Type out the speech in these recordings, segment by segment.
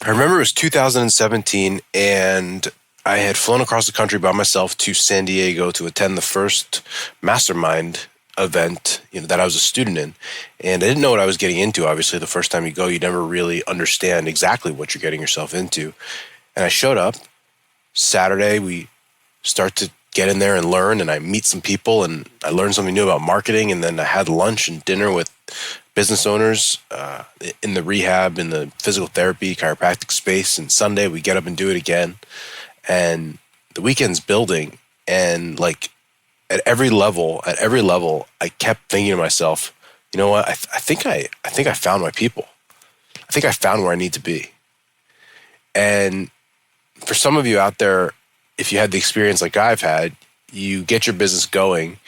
I remember it was 2017, and I had flown across the country by myself to San Diego to attend the first mastermind event, that I was a student in. And I didn't know what I was getting into. Obviously, the first time you go, you never really understand exactly what you're getting yourself into. And I showed up. Saturday, we start to get in there and learn, and I meet some people, and I learned something new about marketing. And then I had lunch and dinner with business owners in the rehab, in the physical therapy, chiropractic space. And Sunday, we get up and do it again. And the weekend's building, and like at every level, I kept thinking to myself, you know what? I think I found my people. I think I found where I need to be. And for some of you out there, if you had the experience like I've had, you get your business going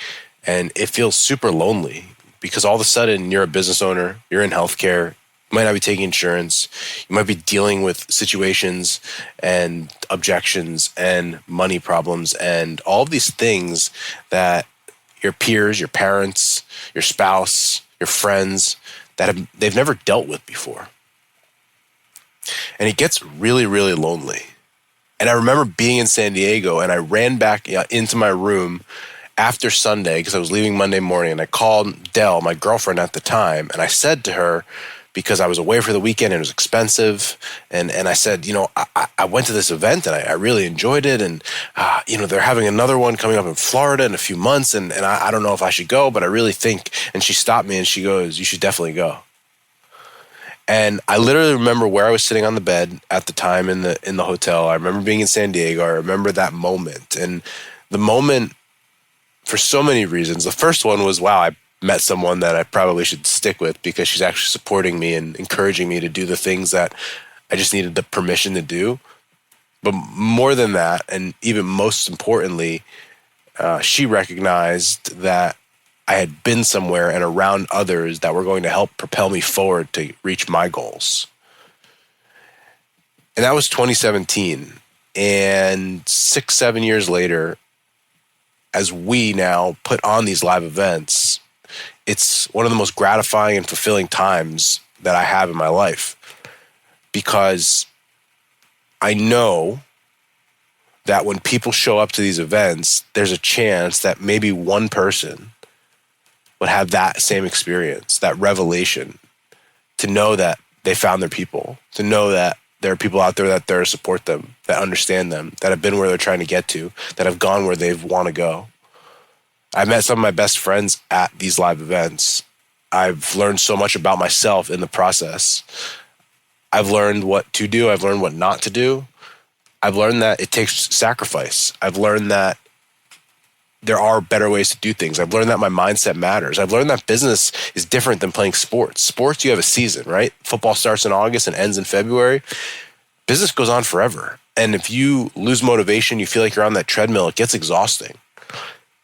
and it feels super lonely because all of a sudden you're a business owner, you're in healthcare, you might not be taking insurance, you might be dealing with situations and objections and money problems and all of these things that your peers, your parents, your spouse, your friends, they've never dealt with before. And it gets really, really lonely. And I remember being in San Diego, and I ran back into my room after Sunday because I was leaving Monday morning, and I called Dell, my girlfriend at the time, and I said to her, because I was away for the weekend and it was expensive, and I said, I went to this event and I really enjoyed it, and they're having another one coming up in Florida in a few months, and I don't know if I should go, but I really think. And she stopped me and she goes, "You should definitely go." And I literally remember where I was sitting on the bed at the time in the hotel. I remember being in San Diego. I remember that moment. And the moment, for so many reasons, the first one was, wow, I met someone that I probably should stick with because she's actually supporting me and encouraging me to do the things that I just needed the permission to do. But more than that, and even most importantly, she recognized that I had been somewhere and around others that were going to help propel me forward to reach my goals. And that was 2017. And 6-7 years later, as we now put on these live events, it's one of the most gratifying and fulfilling times that I have in my life, because I know that when people show up to these events, there's a chance that maybe one person would have that same experience, that revelation, to know that they found their people, to know that there are people out there that there to support them, that understand them, that have been where they're trying to get to, that have gone where they want to go. I met some of my best friends at these live events. I've learned so much about myself in the process. I've learned what to do. I've learned what not to do. I've learned that it takes sacrifice. I've learned that there are better ways to do things. I've learned that my mindset matters. I've learned that business is different than playing sports. Sports, you have a season, right? Football starts in August and ends in February. Business goes on forever. And if you lose motivation, you feel like you're on that treadmill, it gets exhausting.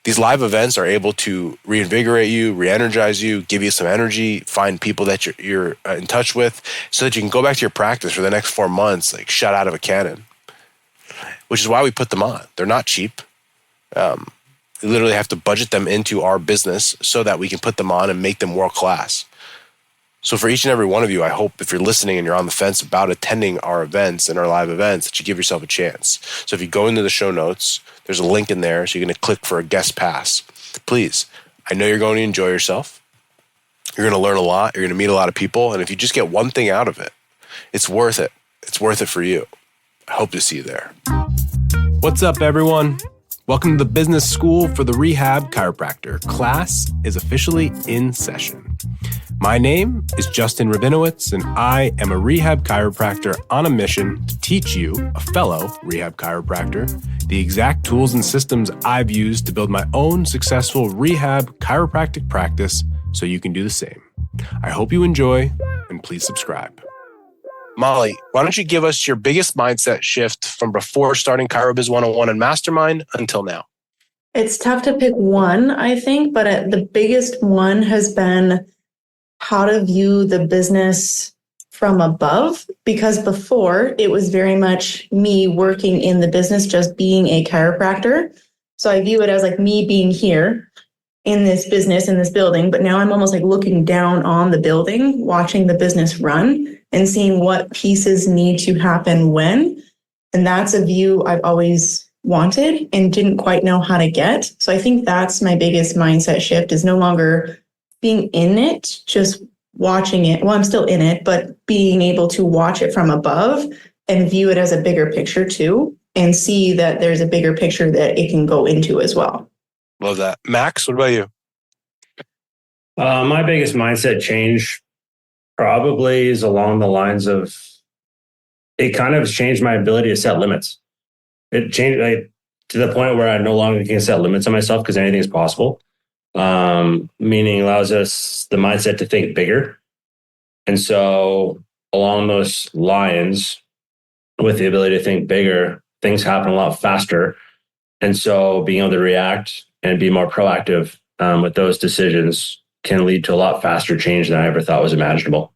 These live events are able to reinvigorate you, re-energize you, give you some energy, find people that you're in touch with so that you can go back to your practice for the next 4 months, like shot out of a cannon, which is why we put them on. They're not cheap. We literally have to budget them into our business so that we can put them on and make them world class. So for each and every one of you, I hope if you're listening and you're on the fence about attending our events and our live events, that you give yourself a chance. So if you go into the show notes, there's a link in there. So you're going to click for a guest pass. Please, I know you're going to enjoy yourself. You're going to learn a lot. You're going to meet a lot of people. And if you just get one thing out of it, it's worth it. It's worth it for you. I hope to see you there. What's up, everyone? Welcome to the Business School for the Rehab Chiropractor. Class is officially in session. My name is Justin Rabinowitz, and I am a rehab chiropractor on a mission to teach you, a fellow rehab chiropractor, the exact tools and systems I've used to build my own successful rehab chiropractic practice so you can do the same. I hope you enjoy, and please subscribe. Molly, why don't you give us your biggest mindset shift from before starting ChiroBiz 101 and Mastermind until now? It's tough to pick one, I think, but the biggest one has been how to view the business from above, because before it was very much me working in the business, just being a chiropractor. So I view it as like me being here in this business, in this building, but now I'm almost like looking down on the building, watching the business run. and seeing what pieces need to happen when. And that's a view I've always wanted and didn't quite know how to get. So I think that's my biggest mindset shift, is no longer being in it, just watching it. Well, I'm still in it, but being able to watch it from above and view it as a bigger picture too, and see that there's a bigger picture that it can go into as well. Love that. Max, what about you? My biggest mindset change probably is along the lines of, it kind of changed my ability to set limits. It changed to the point where I no longer can set limits on myself because anything is possible. Meaning allows us the mindset to think bigger. And so along those lines, with the ability to think bigger, things happen a lot faster. And so being able to react and be more proactive with those decisions can lead to a lot faster change than I ever thought was imaginable.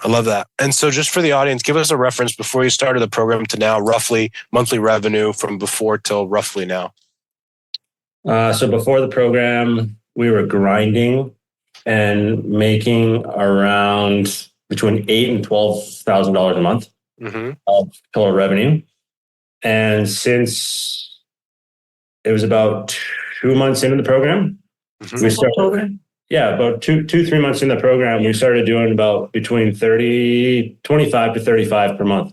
I love that. And so just for the audience, give us a reference before you started the program to now, roughly monthly revenue from before till roughly now. So before the program, we were grinding and making around between $8,000 and $12,000 a month of total revenue. And since it was about 2 months into the program, we started. Yeah, about 3 months in the program, we started doing about between 25 to 35 per month.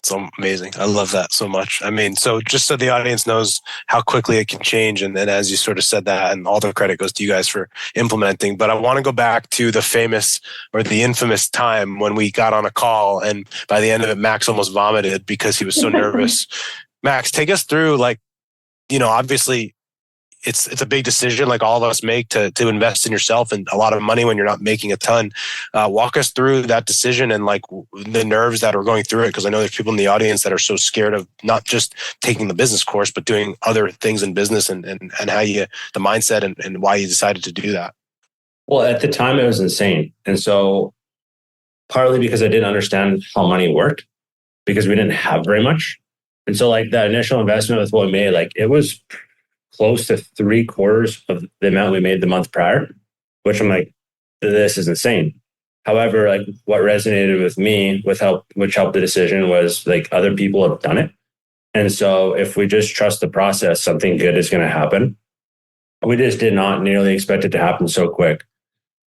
So amazing. I love that so much. I mean, so just so the audience knows how quickly it can change. And then as you sort of said that, and all the credit goes to you guys for implementing. But I want to go back to the famous or the infamous time when we got on a call, and by the end of it, Max almost vomited because he was so nervous. Max, take us through, obviously it's a big decision like all of us make to invest in yourself, and a lot of money when you're not making a ton. Walk us through that decision and like the nerves that are going through it. Because I know there's people in the audience that are so scared of not just taking the business course, but doing other things in business, and how the mindset and why you decided to do that. Well, at the time it was insane. And so partly because I didn't understand how money worked, because we didn't have very much. And so like that initial investment with what we made, like it was close to 3/4 of the amount we made the month prior, which I'm like, this is insane. However, like what resonated with me which helped the decision was like other people have done it. And so if we just trust the process, something good is going to happen. We just did not nearly expect it to happen so quick.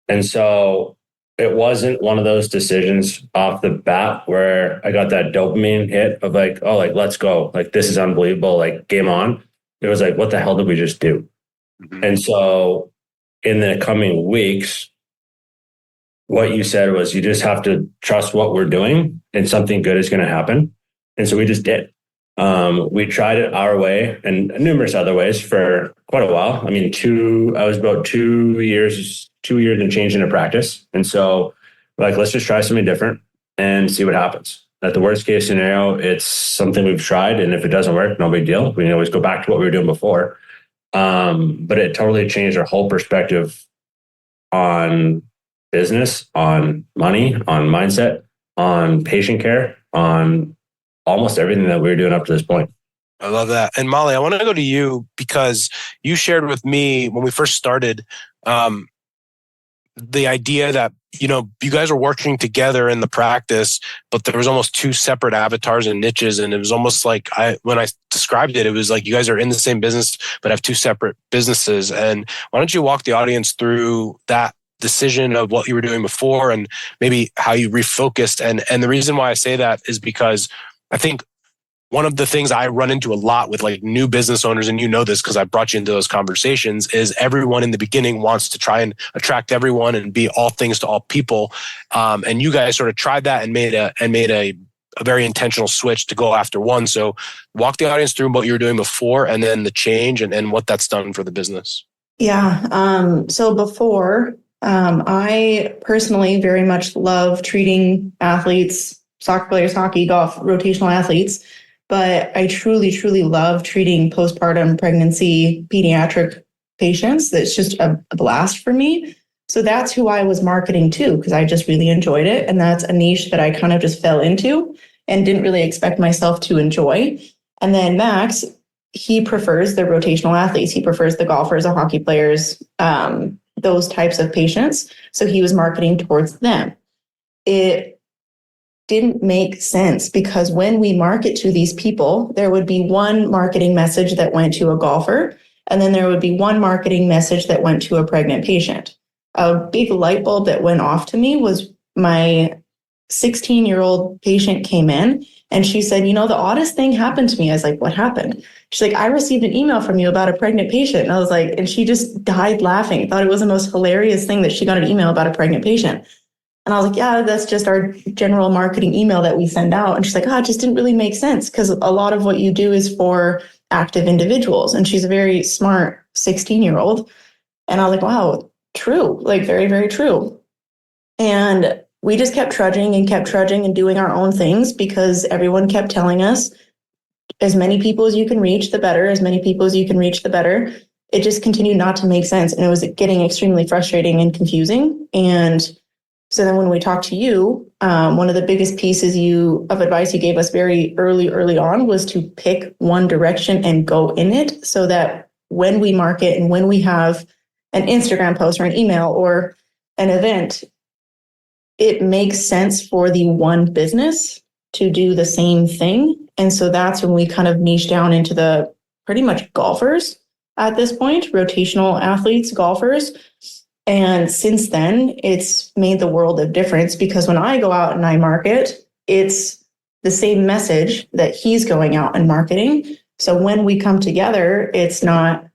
And so it wasn't one of those decisions off the bat where I got that dopamine hit of like, oh, like, let's go. Like, this is unbelievable. Like, game on. It was like, what the hell did we just do? And so in the coming weeks, what you said was you just have to trust what we're doing and something good is going to happen. And so we just did. We tried it our way and numerous other ways for quite a while. I mean, I was about 2 years and change into practice. And so we're like, let's just try something different and see what happens. At the worst case scenario, it's something we've tried. And if it doesn't work, no big deal. We can always go back to what we were doing before. But it totally changed our whole perspective on business, on money, on mindset, on patient care, on almost everything that we were doing up to this point. I love that. And Molly, I want to go to you because you shared with me when we first started the idea that, you guys are working together in the practice, but there was almost two separate avatars and niches. And it was almost like when I described it, it was like you guys are in the same business, but have two separate businesses. And why don't you walk the audience through that decision of what you were doing before and maybe how you refocused? And the reason why I say that is because I think one of the things I run into a lot with like new business owners, and you know this because I brought you into those conversations, is everyone in the beginning wants to try and attract everyone and be all things to all people. And you guys sort of tried that and made a very intentional switch to go after one. So walk the audience through what you were doing before and then the change and what that's done for the business. Yeah. So before, I personally very much love treating athletes, soccer players, hockey, golf, rotational athletes. But I truly, truly love treating postpartum pregnancy pediatric patients. That's just a blast for me. So that's who I was marketing to because I just really enjoyed it. And that's a niche that I kind of just fell into and didn't really expect myself to enjoy. And then Max, he prefers the rotational athletes. He prefers the golfers, the hockey players, those types of patients. So he was marketing towards them. didn't make sense because when we market to these people, there would be one marketing message that went to a golfer, and then there would be one marketing message that went to a pregnant patient. A big light bulb that went off to me was my 16-year-old patient came in and she said, the oddest thing happened to me. I was like, what happened? She's like, I received an email from you about a pregnant patient. And I was like, and she just died laughing, thought it was the most hilarious thing that she got an email about a pregnant patient. And I was like, yeah, that's just our general marketing email that we send out. And she's like, it just didn't really make sense because a lot of what you do is for active individuals. And she's a very smart 16-year-old. And I was like, wow, true, like very, very true. And we just kept trudging and doing our own things because everyone kept telling us as many people as you can reach, the better, as many people as you can reach, the better. It just continued not to make sense. And it was getting extremely frustrating and confusing. And so then when we talked to you, one of the biggest pieces of advice you gave us very early on was to pick one direction and go in it so that when we market and when we have an Instagram post or an email or an event, it makes sense for the one business to do the same thing. And so that's when we kind of niche down into the pretty much golfers at this point, rotational athletes, golfers. And since then, it's made the world of difference because when I go out and I market, it's the same message that he's going out and marketing. So when we come together, it's not,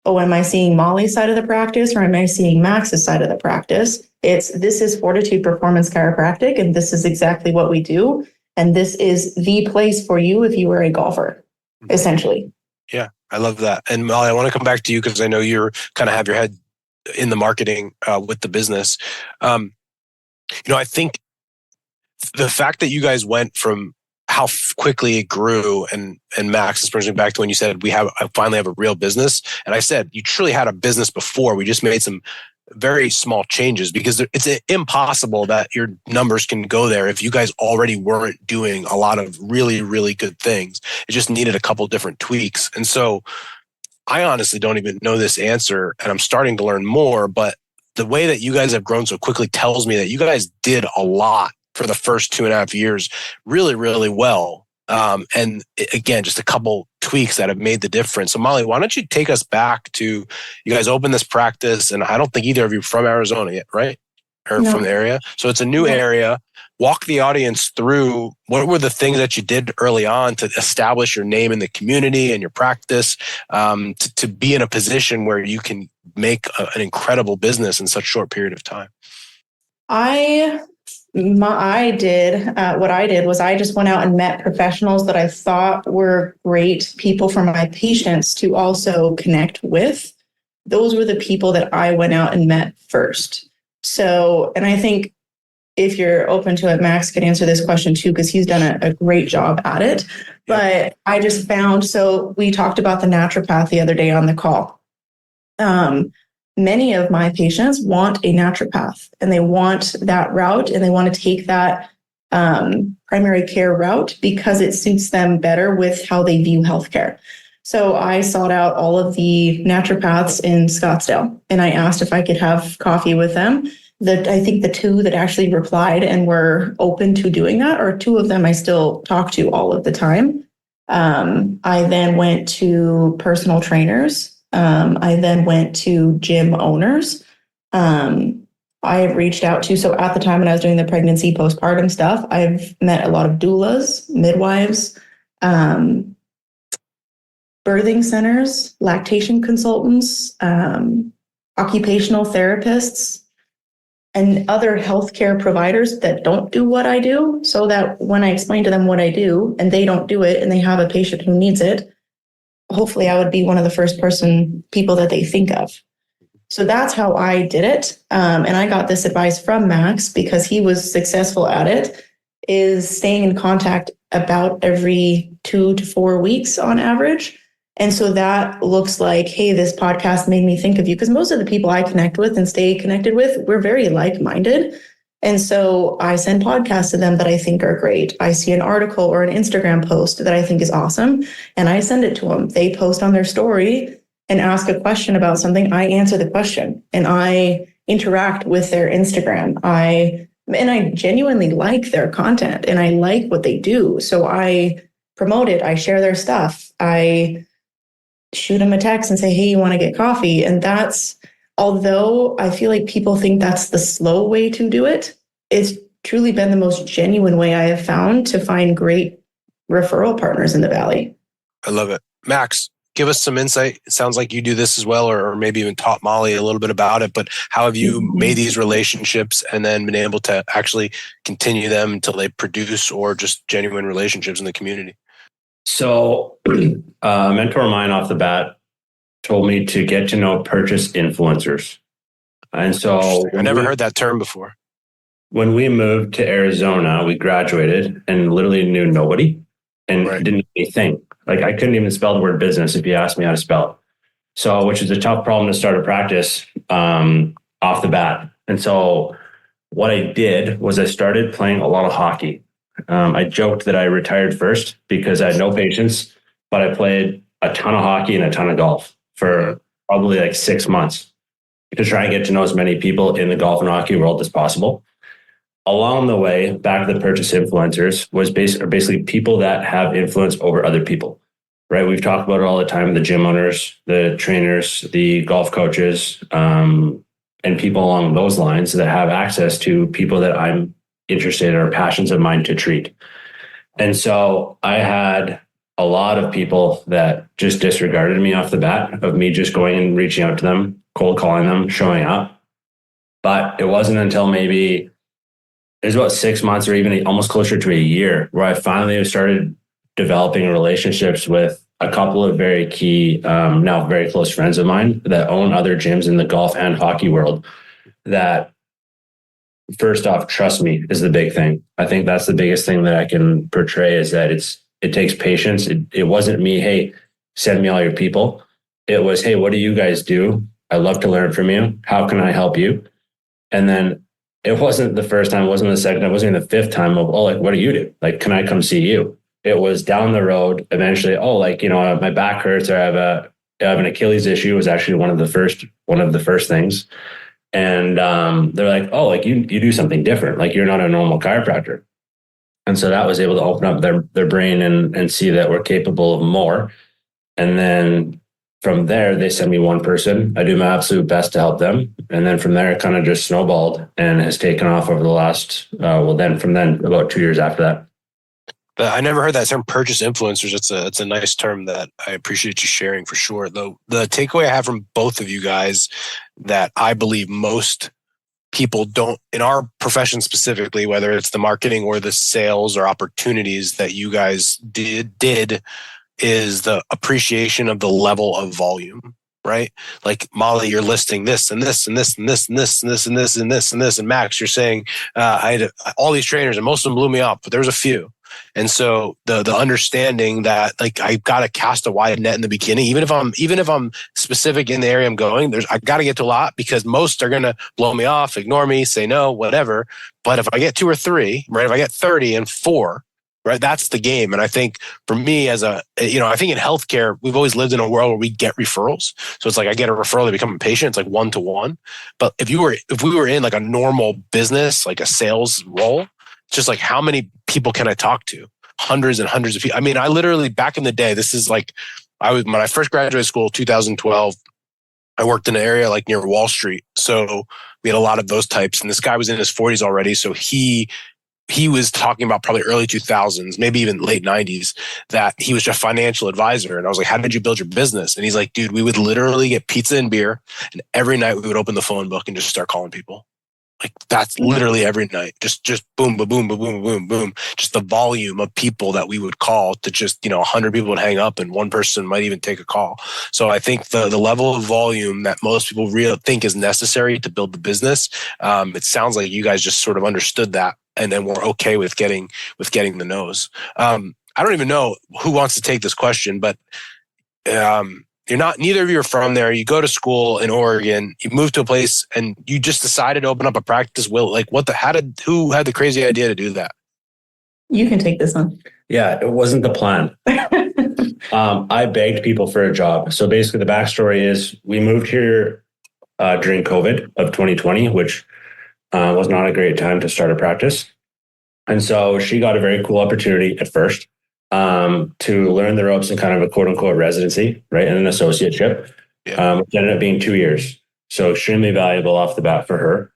am I seeing Molly's side of the practice or am I seeing Max's side of the practice? This is Fortitude Performance Chiropractic, and this is exactly what we do. And this is the place for you if you are a golfer, essentially. Yeah, I love that. And Molly, I want to come back to you because I know you're kind of have your head in the marketing with the business. I think the fact that you guys went from how quickly it grew, and Max, this brings me back to when you said I finally have a real business. And I said you truly had a business before. We just made some very small changes because it's impossible that your numbers can go there if you guys already weren't doing a lot of really, really good things. It just needed a couple different tweaks. And so I honestly don't even know this answer, and I'm starting to learn more, but the way that you guys have grown so quickly tells me that you guys did a lot for the first 2.5 years really, really well. And again, just a couple tweaks that have made the difference. So Molly, why don't you take us back to, you guys opened this practice, and I don't think either of you are from Arizona yet, right? Or No. from the area. So it's a new area. Walk the audience through what were the things that you did early on to establish your name in the community and your practice, to be in a position where you can make an incredible business in such a short period of time. What I did was I just went out and met professionals that I thought were great people for my patients to also connect with. Those were the people that I went out and met first. So, and I think if you're open to it, Max could answer this question too, because he's done a great job at it. But I just found, so we talked about the naturopath the other day on the call. Many of my patients want a naturopath and they want that route and they want to take that primary care route because it suits them better with how they view healthcare. So I sought out all of the naturopaths in Scottsdale and I asked if I could have coffee with them. I think the two that actually replied and were open to doing that, or two of them I still talk to all of the time. I then went to personal trainers. I then went to gym owners. I have reached out to, so at the time when I was doing the pregnancy postpartum stuff, I've met a lot of doulas, midwives, birthing centers, lactation consultants, occupational therapists, and other healthcare providers that don't do what I do, so that when I explain to them what I do and they don't do it and they have a patient who needs it, hopefully I would be one of the first people that they think of. So that's how I did it. And I got this advice from Max because he was successful at it, is staying in contact about every 2 to 4 weeks on average. And so that looks like, hey, this podcast made me think of you. Because most of the people I connect with and stay connected with, we're very like-minded. And so I send podcasts to them that I think are great. I see an article or an Instagram post that I think is awesome, and I send it to them. They post on their story and ask a question about something. I answer the question, and I interact with their Instagram. I and I genuinely like their content and I like what they do. So I promote it. I share their stuff. I shoot them a text and say, hey, you want to get coffee? And that's, although I feel like people think that's the slow way to do it, it's truly been the most genuine way I have found to find great referral partners in the Valley. I love it. Max, give us some insight. It sounds like you do this as well, or maybe even taught Molly a little bit about it, but how have you made these relationships and then been able to actually continue them until they produce or just genuine relationships in the community? So a mentor of mine off the bat told me to get to know purchase influencers. And so I never heard that term before. When we moved to Arizona, we graduated and literally knew nobody and didn't know anything. Like I couldn't even spell the word business if you asked me how to spell it. So, which is a tough problem to start a practice off the bat. And so what I did was I started playing a lot of hockey. I joked that I retired first because I had no patience, but I played a ton of hockey and a ton of golf for probably like 6 months to try and get to know as many people in the golf and hockey world as possible. Along the way, back to the purchase influencers was basically people that have influence over other people, right? We've talked about it all the time, the gym owners, the trainers, the golf coaches, and people along those lines that have access to people that I'm interested in or passions of mine to treat. And so I had a lot of people that just disregarded me off the bat of me just going and reaching out to them, cold calling them, showing up. But it wasn't until maybe it was about 6 months or even almost closer to a year where I finally started developing relationships with a couple of very key, now very close friends of mine that own other gyms in the golf and hockey world that, first off, trust me is the big thing. I think that's the biggest thing that I can portray is that it takes patience. It wasn't me, hey, send me all your people. It was, hey, what do you guys do? I'd love to learn from you. How can I help you? And then it wasn't the first time, it wasn't the second, it wasn't even the fifth time of, oh, like, what do you do? Like, can I come see you? It was down the road eventually, oh, like, my back hurts or I have an Achilles issue was actually one of the first things. And they're like, oh, like you do something different. Like you're not a normal chiropractor. And so that was able to open up their brain and see that we're capable of more. And then from there, they send me one person. I do my absolute best to help them. And then from there, it kind of just snowballed and has taken off over the last, about 2 years after that. But I never heard that term, purchase influencers. It's a nice term that I appreciate you sharing for sure. Though the takeaway I have from both of you guys that I believe most people don't, in our profession specifically, whether it's the marketing or the sales or opportunities that you guys did is the appreciation of the level of volume, right? Like Molly, you're listing this and this and this and this and this and this and this and this and this. And Max, you're saying I had all these trainers and most of them blew me off, but there was a few. And so the understanding that like I got to cast a wide net in the beginning, even if I'm specific in the area I'm going, I got to get to a lot because most are going to blow me off, ignore me, say no, whatever. But if I get 2 or 3, right, if I get 30 and 4, right, that's the game. And I think for me I think in healthcare, we've always lived in a world where we get referrals. So it's like I get a referral, they become a patient. It's like 1-to-1. But if we were in like a normal business, like a sales role, just like how many people can I talk to? Hundreds and hundreds of people. I mean, I literally back in the day, this is like when I first graduated school, 2012, I worked in an area like near Wall Street. So we had a lot of those types. And this guy was in his 40s already. So he was talking about probably early 2000s, maybe even late 90s, that he was just a financial advisor. And I was like, how did you build your business? And he's like, dude, we would literally get pizza and beer. And every night we would open the phone book and just start calling people. Like that's literally every night, just boom, boom, boom, boom, boom, boom, boom. Just the volume of people that we would call to just, 100 people would hang up and one person might even take a call. So I think the level of volume that most people really think is necessary to build the business. It sounds like you guys just sort of understood that and then we're okay with getting the no's. I don't even know who wants to take this question, but neither of you are from there. You go to school in Oregon, you move to a place and you just decided to open up a practice. Who had the crazy idea to do that? You can take this one. Yeah, it wasn't the plan. I begged people for a job. So basically the backstory is we moved here during COVID of 2020, which Was not a great time to start a practice. And so she got a very cool opportunity at first to learn the ropes in kind of a quote unquote residency, right? And an associateship, which ended up being 2 years. So extremely valuable off the bat for her.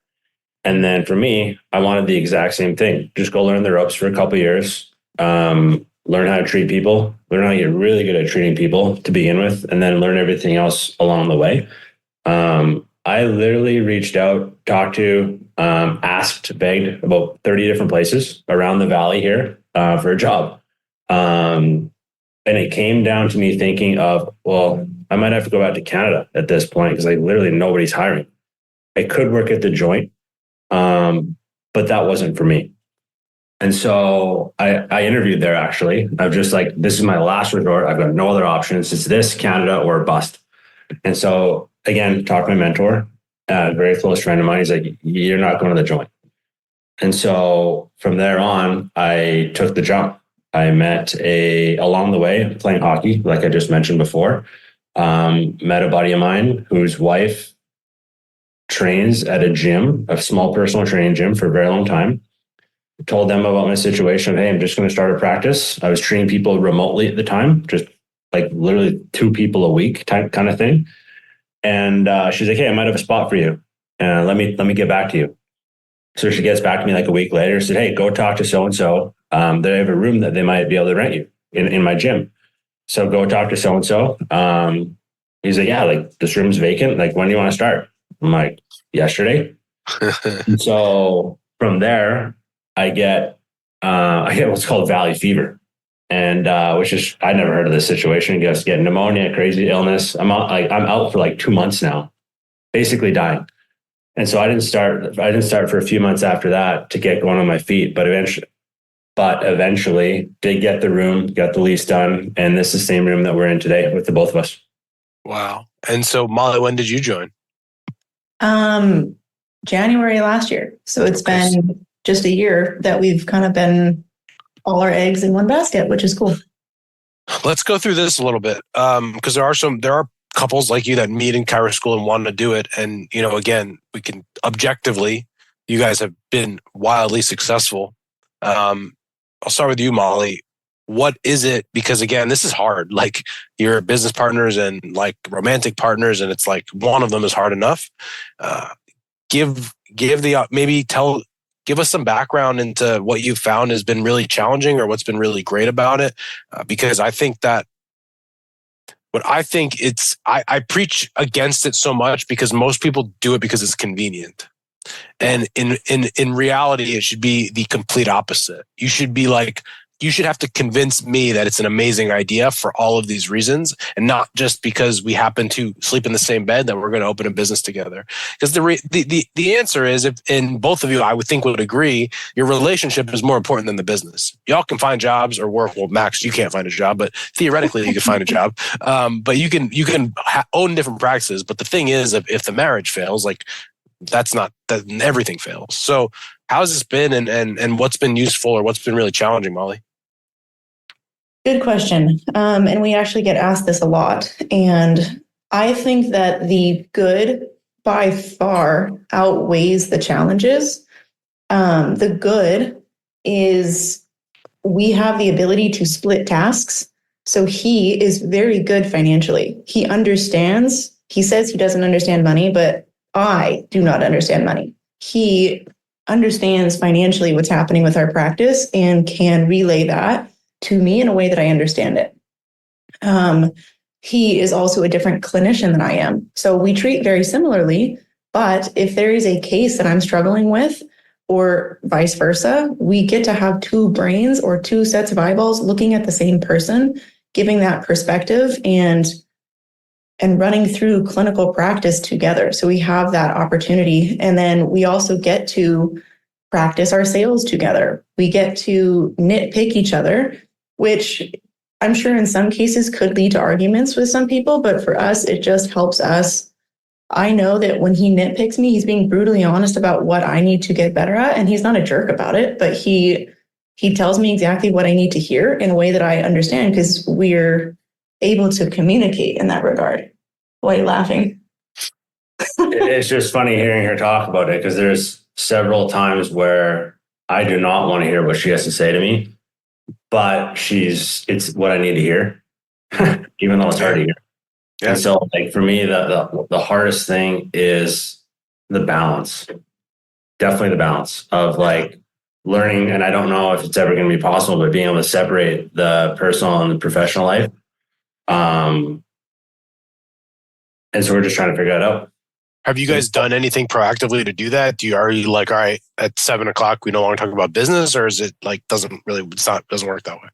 And then for me, I wanted the exact same thing. Just go learn the ropes for a couple of years, learn how to treat people, learn how to get really good at treating people to begin with, and then learn everything else along the way. I literally reached out, talked to, asked, begged about 30 different places around the valley here for a job. And it came down to me thinking of, well, I might have to go back to Canada at this point because like literally nobody's hiring. I could work at the Joint, but that wasn't for me. And so I interviewed there actually. I'm just like, this is my last resort. I've got no other options. It's this, Canada, or bust. And so again, talked to my mentor, a very close friend of mine. He's like, you're not going to the Joint. And so from there on, I took the jump. I met along the way, playing hockey, like I just mentioned before, met a buddy of mine whose wife trains at a gym, a small personal training gym for a very long time. Told them about my situation. Hey, I'm just going to start a practice. I was treating people remotely at the time, just like literally 2 people a week type kind of thing. And she's like, hey, I might have a spot for you. Let me get back to you. So she gets back to me like a week later, said, hey, go talk to so-and-so. They have a room that they might be able to rent you in my gym. So go talk to so-and-so. He's like, yeah, like this room's vacant. Like, when do you want to start? I'm like, yesterday. And so from there, I get what's called valley fever. And which is, I never heard of this situation. Just get pneumonia, crazy illness. I'm out for like 2 months now, basically dying. And so I didn't start for a few months after that to get going on my feet, but eventually did get the room, got the lease done. And this is the same room that we're in today with the both of us. Wow. And so Molly, when did you join? January last year. So it's been just a year that we've kind of been all our eggs in one basket, which is cool. Let's go through this a little bit. Because there are couples like you that meet in Chiro School and want to do it. And, again, we can objectively, you guys have been wildly successful. I'll start with you, Molly. What is it? Because again, this is hard. Like, you're business partners and like romantic partners, and it's like one of them is hard enough. Give us some background into what you found has been really challenging or what's been really great about it. Because I think that I preach against it so much because most people do it because it's convenient. And in reality, it should be the complete opposite. You should have to convince me that it's an amazing idea for all of these reasons, and not just because we happen to sleep in the same bed that we're going to open a business together. Because the answer is, and both of you, I would think, would agree, your relationship is more important than the business. Y'all can find jobs or work. Well, Max, you can't find a job, but theoretically you can find a job. But you can own different practices. But the thing is, if the marriage fails, like that everything fails. So how's this been, and what's been useful or what's been really challenging, Molly? Good question. And we actually get asked this a lot. And I think that the good by far outweighs the challenges. The good is we have the ability to split tasks. So he is very good financially. He understands. He says he doesn't understand money, but I do not understand money. He understands financially what's happening with our practice and can relay that to me in a way that I understand it. He is also a different clinician than I am. So we treat very similarly, but if there is a case that I'm struggling with, or vice versa, we get to have 2 brains or 2 sets of eyeballs looking at the same person, giving that perspective and running through clinical practice together. So we have that opportunity. And then we also get to practice our sales together. We get to nitpick each other, which I'm sure in some cases could lead to arguments with some people, but for us, it just helps us. I know that when he nitpicks me, he's being brutally honest about what I need to get better at, and he's not a jerk about it, but he tells me exactly what I need to hear in a way that I understand, because we're able to communicate in that regard. Why are you laughing? It's just funny hearing her talk about it, because there's several times where I do not want to hear what she has to say to me, but it's what I need to hear, even though it's hard to hear. Yeah. And so, like, for me, the hardest thing is the balance. Definitely the balance of like learning. And I don't know if it's ever going to be possible, but being able to separate the personal and the professional life. And so we're just trying to figure that out. Have you guys done anything proactively to do that? Are you like, all right, at 7:00, we no longer talk about business, or is it like, doesn't work that way?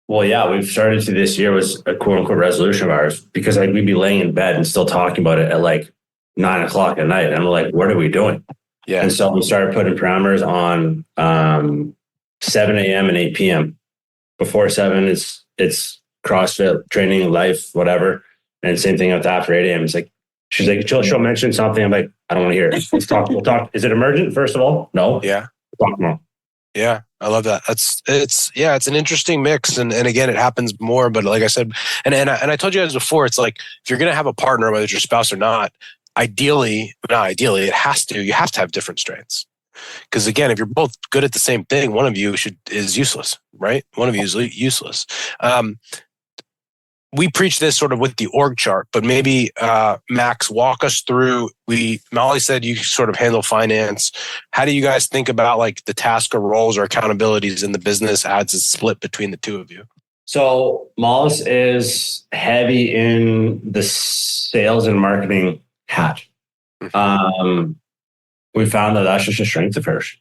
Well, yeah, we've started to this year was a quote unquote resolution of ours because like we'd be laying in bed and still talking about it at like 9:00 at night. And I'm like, what are we doing? Yeah. And so we started putting parameters on 7 a.m. and 8 p.m. Before 7, it's CrossFit, training, life, whatever. And same thing with after 8 a.m. It's like, she's like, she'll mention something. I'm like, I don't want to hear it. Let's talk. We'll talk. Is it emergent, first of all? No. Yeah. We'll talk tomorrow. Yeah, I love that. It's an interesting mix. And again, it happens more, but like I said, and I told you guys before, it's like, if you're going to have a partner, whether it's your spouse or not, you have to have different strengths. Because again, if you're both good at the same thing, one of you is useless, right? One of you is useless. We preach this sort of with the org chart, but maybe Max, walk us through. Molly said you sort of handle finance. How do you guys think about like the task or roles or accountabilities in the business as it's split between the two of you? So Molly is heavy in the sales and marketing hat. We found that that's just a strength of hers.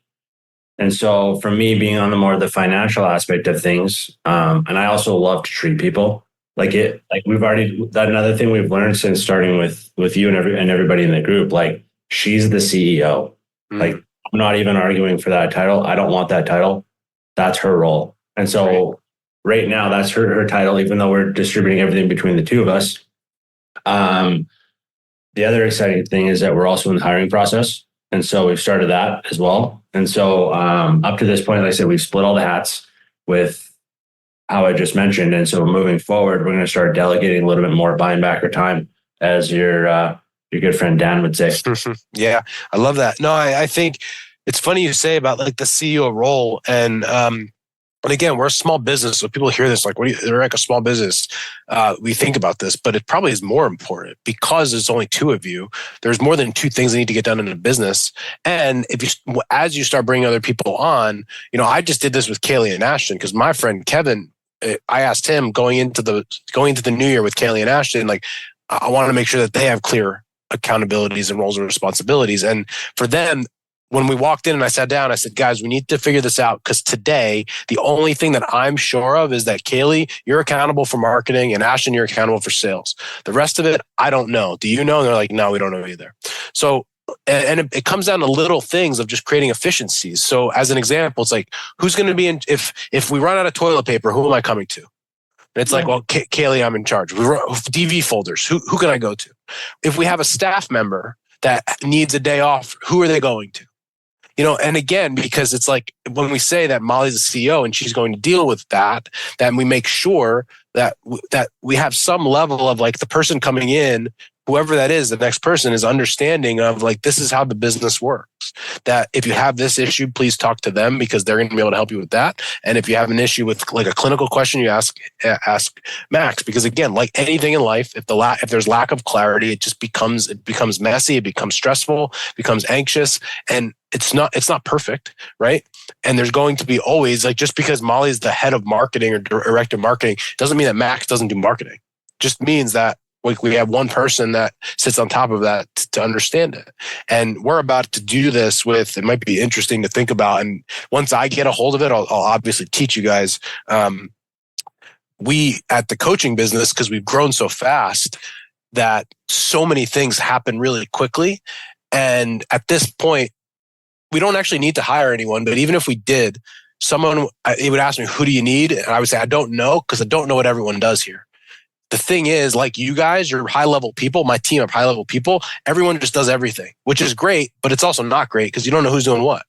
And so for me, being on the more of the financial aspect of things, and I also love to treat people. We've already, that another thing we've learned since starting with you and everybody in the group, like she's the CEO. Like I'm not even arguing for that title. I don't want that title. That's her role. And so right now that's her title, even though we're distributing everything between the two of us. The other exciting thing is that we're also in the hiring process. And so we've started that as well. And so up to this point, like I said, we've split all the hats with how I just mentioned. And so moving forward, we're going to start delegating a little bit more, buying back our time, as your good friend Dan would say. Yeah, I love that. No, I think it's funny you say about like the CEO role. And again, we're a small business. So people hear this like, they're like a small business. We think about this, but it probably is more important because there's only two of you. There's more than two things that need to get done in a business. And as you start bringing other people on, I just did this with Kaylee and Ashton because my friend Kevin, I asked him going into the new year with Kaylee and Ashton, like I want to make sure that they have clear accountabilities and roles and responsibilities. And for them, when we walked in and I sat down, I said, guys, we need to figure this out because today, the only thing that I'm sure of is that Kaylee, you're accountable for marketing and Ashton, you're accountable for sales. The rest of it, I don't know. Do you know? And they're like, no, we don't know either. So, and it comes down to little things of just creating efficiencies. So as an example, it's like, who's going to be in, if we run out of toilet paper, who am I coming to? And it's like, well, Kaylee, I'm in charge. DV folders, who can I go to? If we have a staff member that needs a day off, who are they going to? And again, because it's like when we say that Molly's the CEO and she's going to deal with that, then we make sure that we have some level of like the person coming in, whoever that is, the next person is understanding of like, this is how the business works. That if you have this issue, please talk to them because they're going to be able to help you with that. And if you have an issue with like a clinical question, you ask Max, because again, like anything in life, if there's lack of clarity, it just becomes messy, it becomes stressful, becomes anxious, and it's not perfect, right? And there's going to be always like, just because Molly's the head of marketing or director of marketing doesn't mean that Max doesn't do marketing. It just means that we have one person that sits on top of that to understand it. And we're about to do this it might be interesting to think about. And once I get a hold of it, I'll obviously teach you guys. We at the coaching business, because we've grown so fast that so many things happen really quickly. And at this point, we don't actually need to hire anyone. But even if we did, he would ask me, who do you need? And I would say, I don't know, because I don't know what everyone does here. The thing is, like you guys, you're high level people, my team of high level people, everyone just does everything, which is great, but it's also not great because you don't know who's doing what.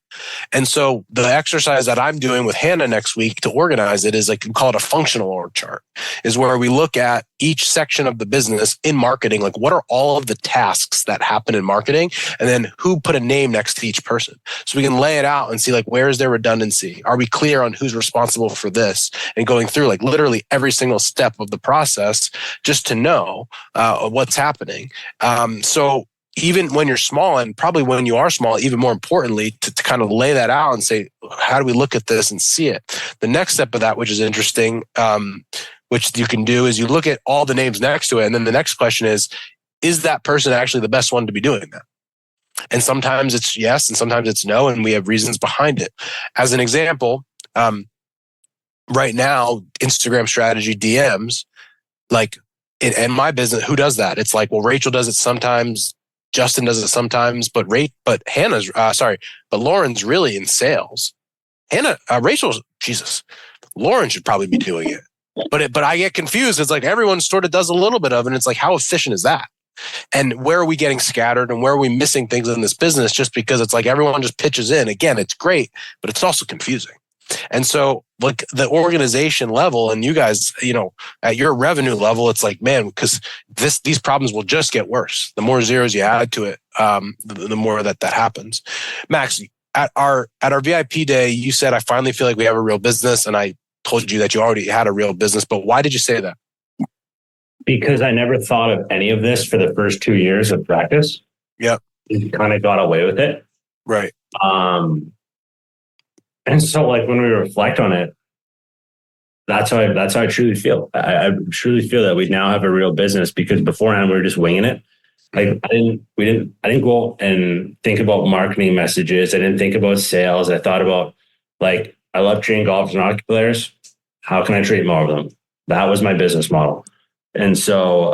And so the exercise that I'm doing with Hannah next week to organize it is, like, we call it a functional org chart, is where we look at each section of the business in marketing. Like, what are all of the tasks that happen in marketing? And then who put a name next to each person? So we can lay it out and see, like, where is there redundancy? Are we clear on who's responsible for this? And going through, like, literally every single step of the process just to know what's happening. So even when you're small, and probably when you are small, even more importantly, to kind of lay that out and say, how do we look at this and see it? The next step of that, which is interesting, which you can do, is you look at all the names next to it. And then the next question is that person actually the best one to be doing that? And sometimes it's yes, and sometimes it's no, and we have reasons behind it. As an example, right now, Instagram strategy DMs, like in my business, who does that? It's like, well, Rachel does it sometimes, Justin does it sometimes, but Lauren's really in sales. Rachel's, Jesus, Lauren should probably be doing it. But I get confused. It's like everyone sort of does a little bit of it. And it's like, how efficient is that? And where are we getting scattered, and where are we missing things in this business just because it's like everyone just pitches in? Again, it's great, but it's also confusing. And so, like, the organization level, and you guys, at your revenue level, it's like, man, because these problems will just get worse. The more zeros you add to it, the more that happens. Max, at our VIP day, you said, I finally feel like we have a real business, and I told you that you already had a real business. But why did you say that? Because I never thought of any of this for the first 2 years of practice. Yep. You kind of got away with it. Right. And so, like, when we reflect on it, that's how I truly feel. I truly feel that we now have a real business, because beforehand we were just winging it. Like, I didn't go and think about marketing messages. I didn't think about sales. I thought about, like, I love training golfers and hockey players. How can I train more of them? That was my business model. And so,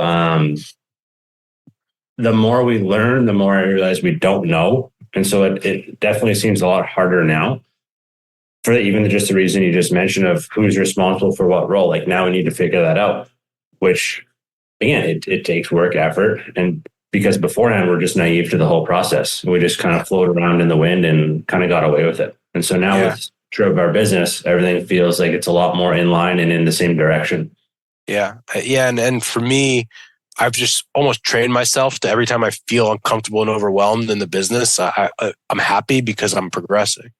the more we learn, the more I realize we don't know. And so it definitely seems a lot harder now, for even just the reason you just mentioned of who's responsible for what role. Like, now we need to figure that out, which, again, it takes work, effort. And because beforehand we're just naive to the whole process. We just kind of float around in the wind and kind of got away with it. And so now with of our business, everything feels like it's a lot more in line and in the same direction. Yeah. And for me, I've just almost trained myself to, every time I feel uncomfortable and overwhelmed in the business, I'm happy because I'm progressing.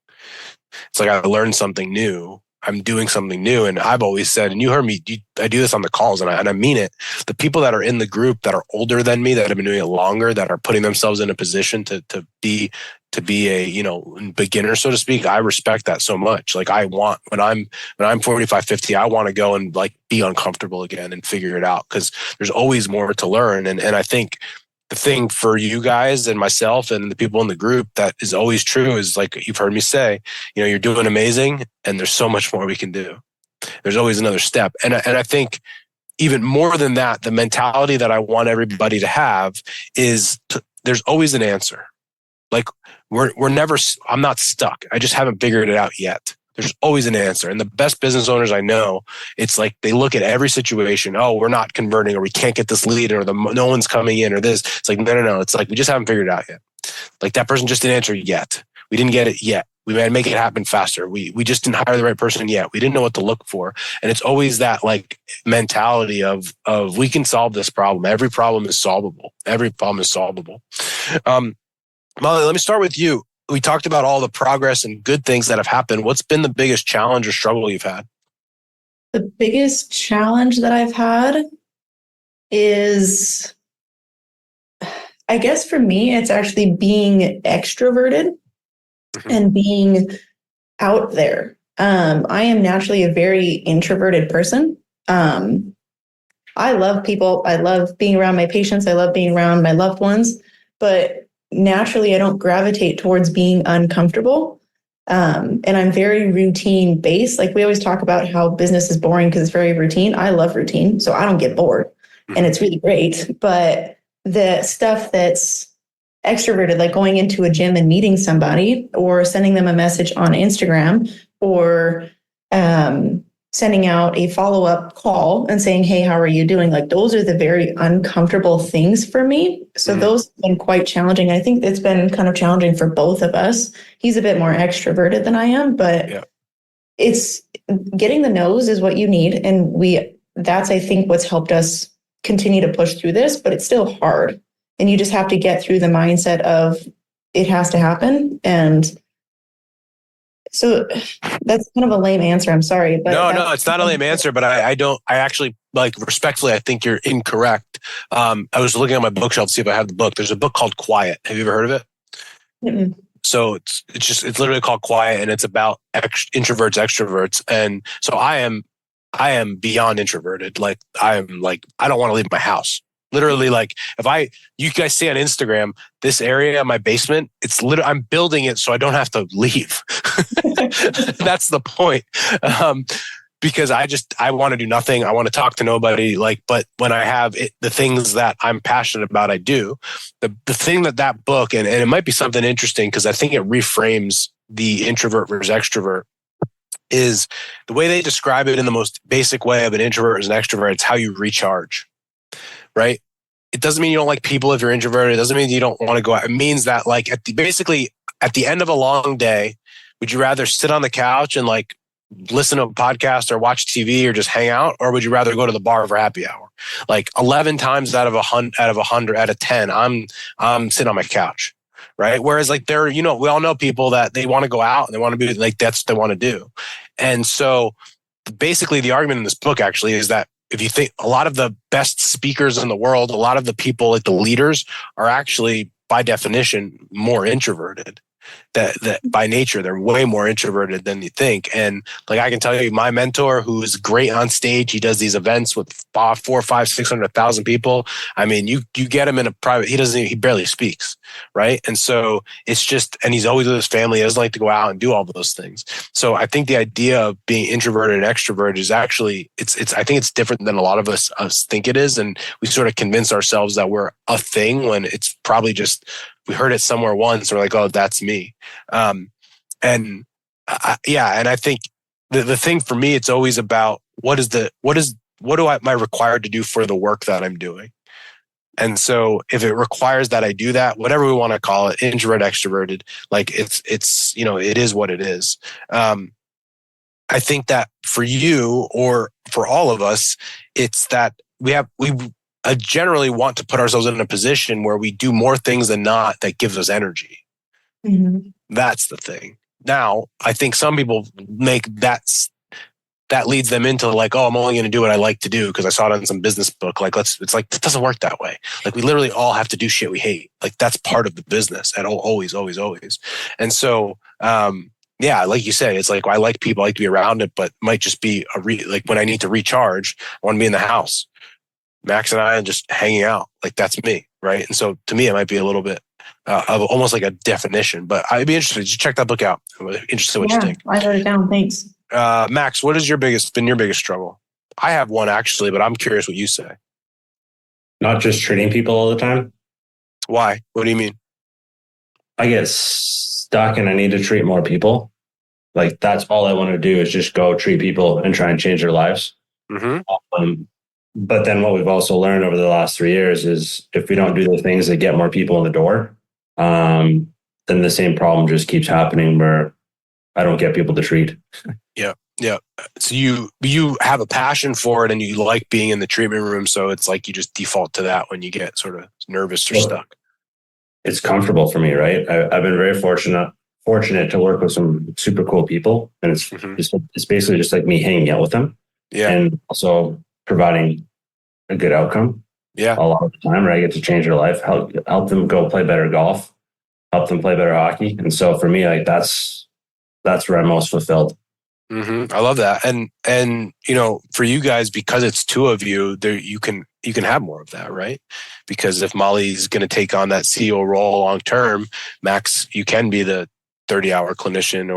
It's like I learned something new. I'm doing something new. And I've always said, and you heard me, I do this on the calls, and I mean it. The people that are in the group that are older than me, that have been doing it longer, that are putting themselves in a position to be a, beginner, so to speak, I respect that so much. Like, I want, when I'm 45, 50, I want to go and, like, be uncomfortable again and figure it out, because there's always more to learn. And I think the thing for you guys and myself and the people in the group that is always true is, like you've heard me say, you're doing amazing, and there's so much more we can do. There's always another step. And I think even more than that, the mentality that I want everybody to have is there's always an answer. Like, we're never, I'm not stuck. I just haven't figured it out yet. There's always an answer. And the best business owners I know, it's like they look at every situation. Oh, we're not converting, or we can't get this lead, or no one's coming in, or this. It's like, no. It's like, we just haven't figured it out yet. Like, that person just didn't answer yet. We didn't get it yet. We might make it happen faster. We just didn't hire the right person yet. We didn't know what to look for. And it's always that, like, mentality of we can solve this problem. Every problem is solvable. Molly, let me start with you. We talked about all the progress and good things that have happened. What's been the biggest challenge or struggle you've had? The biggest challenge that I've had is, I guess for me, it's actually being extroverted and being out there. I am naturally a very introverted person. I love people. I love being around my patients. I love being around my loved ones. But naturally, I don't gravitate towards being uncomfortable. And I'm very routine based. Like, we always talk about how business is boring because it's very routine. I love routine, so I don't get bored, and it's really great. But the stuff that's extroverted, like going into a gym and meeting somebody, or sending them a message on Instagram, or sending out a follow-up call and saying, hey, how are you doing? Like those are the very uncomfortable things for me. So those have been quite challenging. I think it's been kind of challenging for both of us. He's a bit more extroverted than I am, but it's getting the no's is what you need. And that's, I think, what's helped us continue to push through this, but it's still hard. And you just have to get through the mindset of it has to happen. And so that's kind of a lame answer. I'm sorry, but no, it's not a lame answer, but I actually, like, respectfully, I think you're incorrect. I was looking at my bookshelf to see if I have the book. There's a book called Quiet. Have you ever heard of it? Mm-mm. So it's literally called Quiet, and it's about introverts, extroverts. And so I am beyond introverted. Like I don't want to leave my house. Literally, like you guys see on Instagram, this area, my basement, I'm building it so I don't have to leave. That's the point. Because I want to do nothing. I want to talk to nobody. But when I have the things that I'm passionate about, I do. The thing that book, and it might be something interesting because I think it reframes the introvert versus extrovert, is the way they describe it in the most basic way of an introvert versus an extrovert. It's how you recharge. Right? It doesn't mean you don't like people if you're introverted. It doesn't mean you don't want to go out. It means that basically at the end of a long day, would you rather sit on the couch and like listen to a podcast or watch TV or just hang out? Or would you rather go to the bar for happy hour? Like 11 times out of 10, I'm sitting on my couch. Right. Whereas like we all know people that they want to go out and they want to be like, that's what they want to do. And so basically the argument in this book actually is that if you think a lot of the best speakers in the world, a lot of the people, like the leaders, are actually by definition more introverted. That by nature, they're way more introverted than you think. And like I can tell you, my mentor, who is great on stage, he does these events with 4, 5, 600,000 people. I mean, you get him in a private, he barely speaks, right? And so it's just, and he's always with his family. He doesn't like to go out and do all of those things. So I think the idea of being introverted and extroverted is actually, I think it's different than a lot of us think it is. And we sort of convince ourselves that we're a thing when it's probably just, we heard it somewhere once. We're like, oh, that's me. And I think the thing for me, it's always about what am I required to do for the work that I'm doing? And so if it requires that I do that, whatever we want to call it, introvert, extroverted, like it's, it is what it is. I think that for you or for all of us, it's that we generally want to put ourselves in a position where we do more things than not that gives us energy. Mm-hmm. That's the thing. Now, I think some people make that leads them into like, oh, I'm only going to do what I like to do because I saw it on some business book. Like, it's like, it doesn't work that way. Like, we literally all have to do shit we hate. Like, that's part of the business and always. And so, like you said, it's like, I like people, I like to be around it, but it might just be like when I need to recharge, I want to be in the house. Max and I are just hanging out. Like, that's me. Right. And so to me, it might be a little bit of almost like a definition, but I'd be interested. Just check that book out. I'm interested in what you think. I wrote it down. Thanks. Max, what has been your biggest struggle? I have one actually, but I'm curious what you say. Not just treating people all the time. Why? What do you mean? I get stuck and I need to treat more people. Like, that's all I want to do is just go treat people and try and change their lives. Mm-hmm. But then what we've also learned over the last 3 years is if we don't do the things that get more people in the door, then the same problem just keeps happening where I don't get people to treat. Yeah. So you have a passion for it and you like being in the treatment room. So it's like you just default to that when you get sort of nervous or stuck. It's comfortable for me, right? I've been very fortunate to work with some super cool people. And it's basically just like me hanging out with them. Yeah. And also providing a good outcome. Yeah. A lot of the time, where I get to change their life, help them go play better golf, help them play better hockey. And so for me, like that's where I'm most fulfilled. Mm-hmm. I love that. And for you guys, because it's two of you, there you can have more of that, right? Because if Molly's going to take on that CEO role long term, Max, you can be the 30-hour clinician,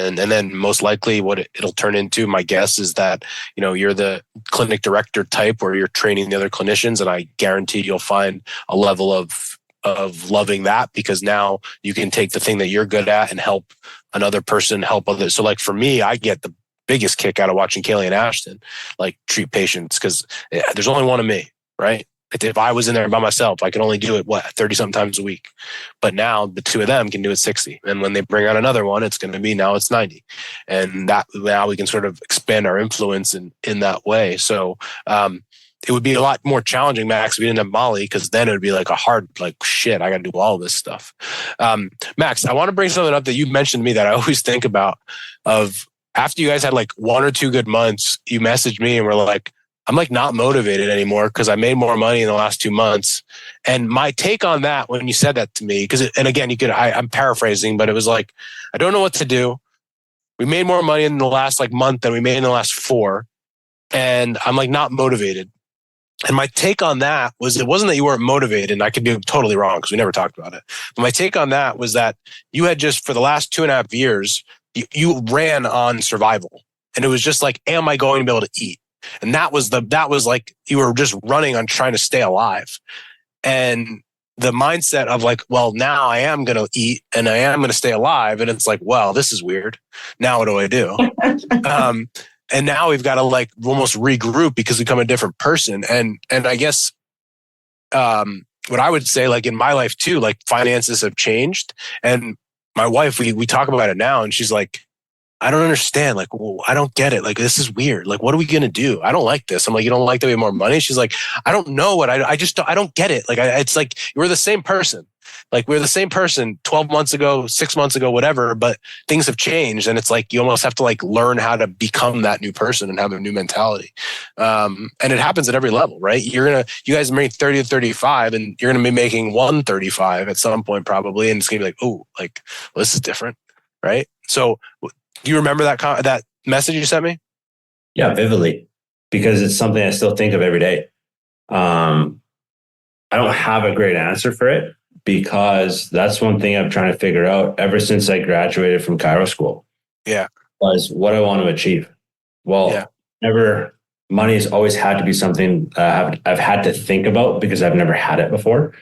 and then most likely what it'll turn into, my guess is that, you're the clinic director type where you're training the other clinicians, and I guarantee you'll find a level of loving that, because now you can take the thing that you're good at and help another person help others. So like for me, I get biggest kick out of watching Kaylee and Ashton like treat patients, because there's only one of me, right? If I was in there by myself, I could only do it 30 something times a week. But now the two of them can do it 60. And when they bring out another one, it's going to be, now it's 90. And that now we can sort of expand our influence in that way. So it would be a lot more challenging, Max, if we didn't have Molly, because then it would be like a hard, like, shit, I got to do all this stuff. Max, I want to bring something up that you mentioned to me that I always think about. Of after you guys had like 1 or 2 good months, you messaged me and were like, I'm like not motivated anymore because I made more money in the last 2 months. And my take on that, when you said that to me, and again, I'm paraphrasing, but it was like, I don't know what to do. We made more money in the last like month than we made in the last 4. And I'm like not motivated. And my take on that was, it wasn't that you weren't motivated, and I could be totally wrong because we never talked about it. But my take on that was that you had just, for the last 2.5 years, you ran on survival. And it was just like, am I going to be able to eat? And that was like, you were just running on trying to stay alive. And the mindset of like, well, now I am going to eat and I am going to stay alive. And it's like, well, this is weird. Now what do I do? And now we've got to like almost regroup because we become a different person. And I guess, what I would say, like in my life too, like finances have changed. And my wife, we talk about it now, and she's like, I don't understand. Like, well, I don't get it. Like, this is weird. Like, what are we going to do? I don't like this. I'm like, you don't like that we have more money? She's like, I don't know what I don't get it. Like, it's like, we're the same person. Like, we're the same person 12 months ago, 6 months ago, whatever, but things have changed. And it's like, you almost have to like learn how to become that new person and have a new mentality. And it happens at every level, right? You guys make 30 to 35 and you're going to be making 135 at some point probably. And it's going to be like, oh, like, well, this is different. Right. So do you remember that message you sent me? Yeah, vividly, because it's something I still think of every day. I don't have a great answer for it, because that's one thing I'm trying to figure out ever since I graduated from Cairo school. Yeah. Was what I want to achieve. Well, money has always had to be something I've had to think about because I've never had it before.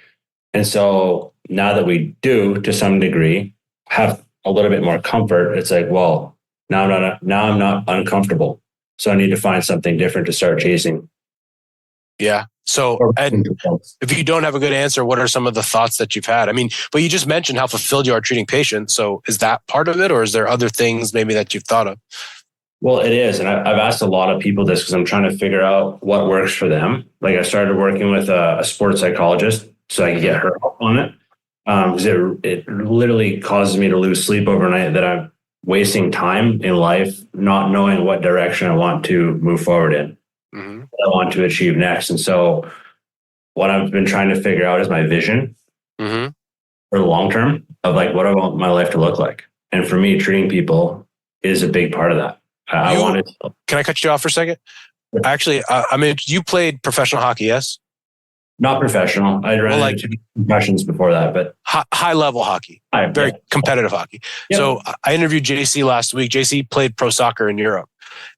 And so now that we do, to some degree, have a little bit more comfort, it's like, well, now I'm not uncomfortable. So I need to find something different to start chasing. Yeah. So, and if you don't have a good answer, what are some of the thoughts that you've had? I mean, but you just mentioned how fulfilled you are treating patients. So is that part of it, or is there other things maybe that you've thought of? Well, it is. And I've asked a lot of people this because I'm trying to figure out what works for them. Like, I started working with a sports psychologist so I could get her help on it. Because it literally causes me to lose sleep overnight, that I'm wasting time in life not knowing what direction I want to move forward in, what I want to achieve next. And so what I've been trying to figure out is my vision for the long term of like what I want my life to look like. And for me, treating people is a big part of that. Can I cut you off for a second? Actually, I mean, you played professional hockey, yes? Not professional. I ran into concussions before that, but high level hockey, very competitive hocky. Yep. So I interviewed JC last week. JC played pro soccer in Europe.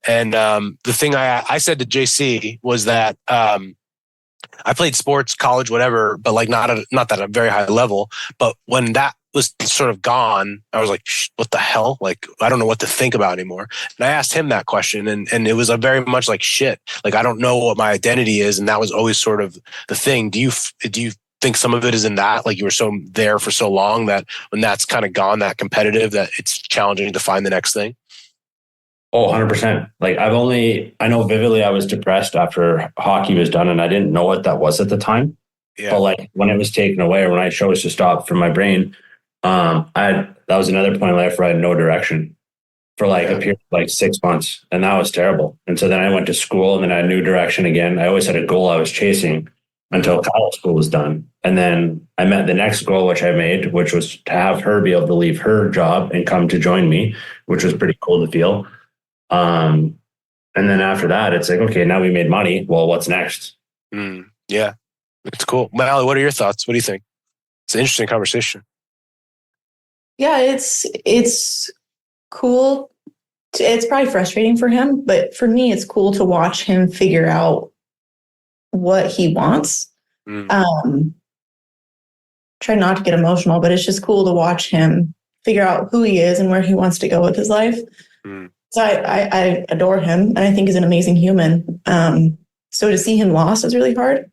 And the thing I said to JC was that I played sports, college, whatever, but like not that at a very high level. But when that was sort of gone, I was like, what the hell? Like, I don't know what to think about anymore. And I asked him that question, and it was a very much like, shit, like, I don't know what my identity is. And that was always sort of the thing. Do you think some of it is in that, like, you were so there for so long that when that's kind of gone, that competitive, that it's challenging to find the next thing? Oh, 100%. Like, I know vividly I was depressed after hockey was done, and I didn't know what that was at the time. Yeah. But like, when it was taken away, or when I chose to stop from my brain, that was another point in life where I had no direction for like a period of like 6 months. And that was terrible. And so then I went to school, and then I had a new direction again. I always had a goal I was chasing until college school was done. And then I met the next goal, which I made, which was to have her be able to leave her job and come to join me, which was pretty cool to feel. And then after that, it's like, okay, now we made money. Well, what's next? Yeah, it's cool. Molly, what are your thoughts? What do you think? It's an interesting conversation. Yeah, it's cool. It's probably frustrating for him, but for me, it's cool to watch him figure out what he wants. Try not to get emotional, but it's just cool to watch him figure out who he is and where he wants to go with his life. So I adore him, and I think he's an amazing human. So to see him lost is really hard.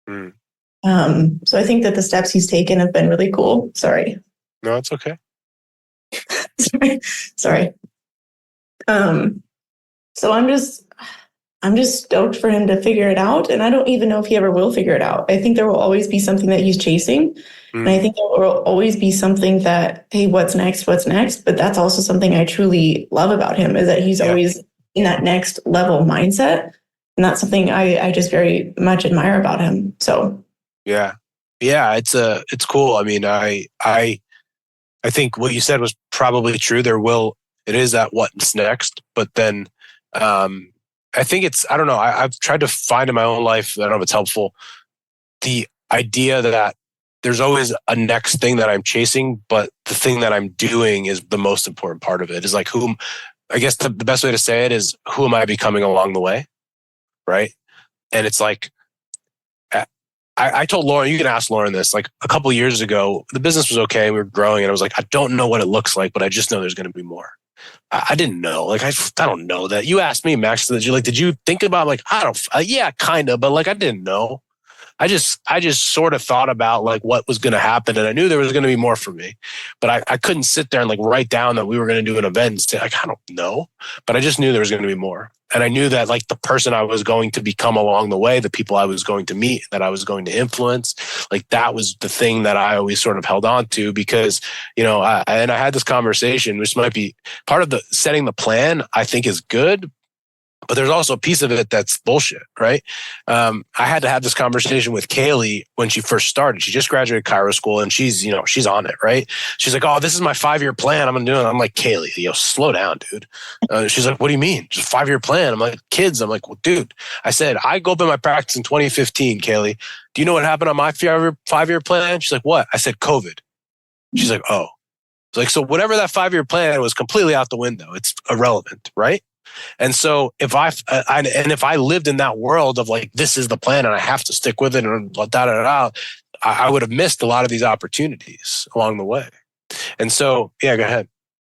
Mm. So I think that the steps he's taken have been really cool. Sorry. No, it's okay. Sorry. So I'm just stoked for him to figure it out. And I don't even know if he ever will figure it out. I think there will always be something that he's chasing. And I think there will always be something that, hey, what's next? What's next? But that's also something I truly love about him, is that he's always in that next level mindset. And that's something I just very much admire about him. So yeah, it's cool. I mean, I think what you said was probably true. It is that what's next, but then I think I don't know. I've tried to find in my own life, I don't know if it's helpful, the idea that there's always a next thing that I'm chasing, but the thing that I'm doing is the most important part of it. Is like I guess the best way to say it is, who am I becoming along the way? Right. And it's like, I told Lauren, you can ask Lauren this, like a couple of years ago, the business was okay. We were growing and I was like, I don't know what it looks like, but I just know there's going to be more. I didn't know. Like, I don't know that. You asked me, Max, did you think about, like, yeah, kind of, but like, I didn't know. I just sort of thought about like what was going to happen, and I knew there was going to be more for me, but I couldn't sit there and like write down that we were going to do an event and say, like, I don't know, but I just knew there was going to be more. And I knew that like the person I was going to become along the way, the people I was going to meet, that I was going to influence, like that was the thing that I always sort of held on to, because, I had this conversation, which might be part of the setting the plan, I think is good. But there's also a piece of it that's bullshit, right? I had to have this conversation with Kaylee when she first started. She just graduated Cairo school, and she's on it, right? She's like, oh, this is my 5-year plan. I'm going to do it. I'm like, Kaylee, slow down, dude. She's like, what do you mean? Just 5-year plan? I'm like, kids. I'm like, well, dude, I said, I go up in my practice in 2015, Kaylee. Do you know what happened on my 5-year plan? She's like, what? I said, COVID. She's like, oh. It's like, so whatever that 5-year plan was completely out the window. It's irrelevant, right? And so if I lived in that world of like, this is the plan and I have to stick with it and I would have missed a lot of these opportunities along the way. And so, yeah, go ahead.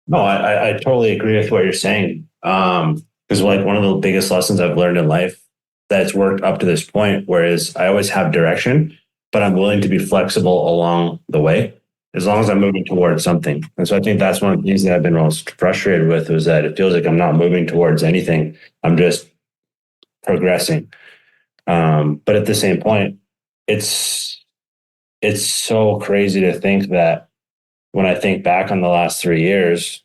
No, I totally agree with what you're saying. Because like one of the biggest lessons I've learned in life that's worked up to this point, whereas I always have direction, but I'm willing to be flexible along the way, as long as I'm moving towards something. And so I think that's one of the things that I've been most frustrated with, is that it feels like I'm not moving towards anything. I'm just progressing. But at the same point, it's so crazy to think that when I think back on the last 3 years,